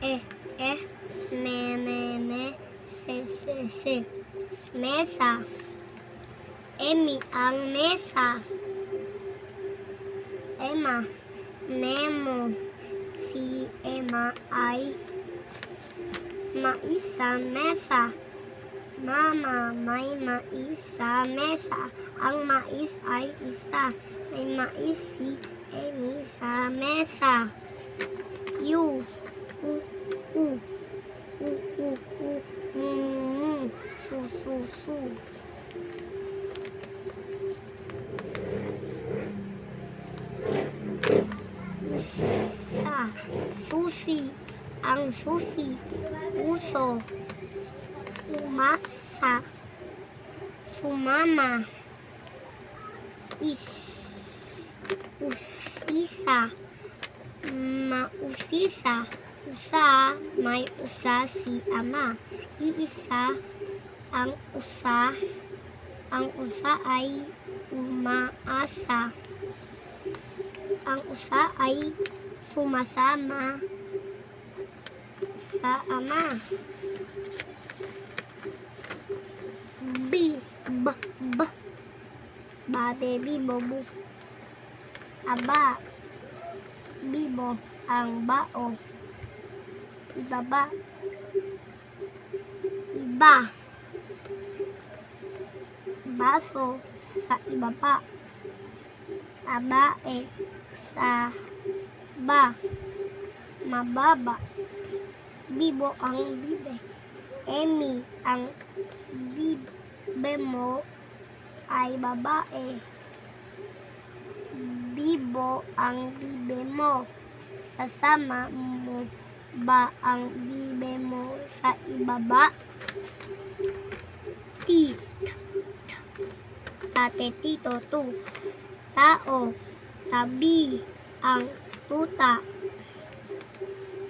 me, se. Mesa. Emi ang mesa. Emma. Memo. Si Emma ay maisa mesa. Mama, may mais sa mesa. Ang mais ay isa. May mais si Amy sa mesa. U, u, u, u, u, u, su, su, su. Sa, susi, ang susi. Uso, umasa, sumama. Usisa, mausisa. Usa, may usa si ama. Iisa, ang usa. Ang usa ay umaasa. Ang usa ay sumasama sa ama. Babe, bibo, aba, bibo, ang bao. Ibaba, iba. Baso, sa ibaba. Tabae, sa ba. Mababa. Bibo ang bibe. Emi ang bibe mo ay babae. Bibo ang bibe mo. Sasama mo ba ang bibe mo sa ibaba? Tate, tito, tu. Tao, tabi, ang tuta.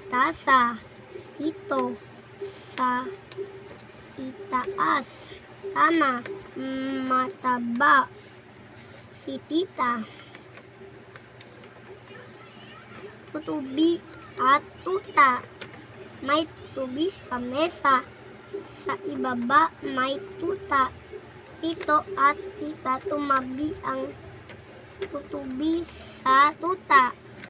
Tasa, ito, sa itaas. Tama, mataba, si tita. Tutubi at tuta. May tubi sa mesa. Sa ibaba may tuta. Tito at tita, tumabi ang tutubi sa tuta.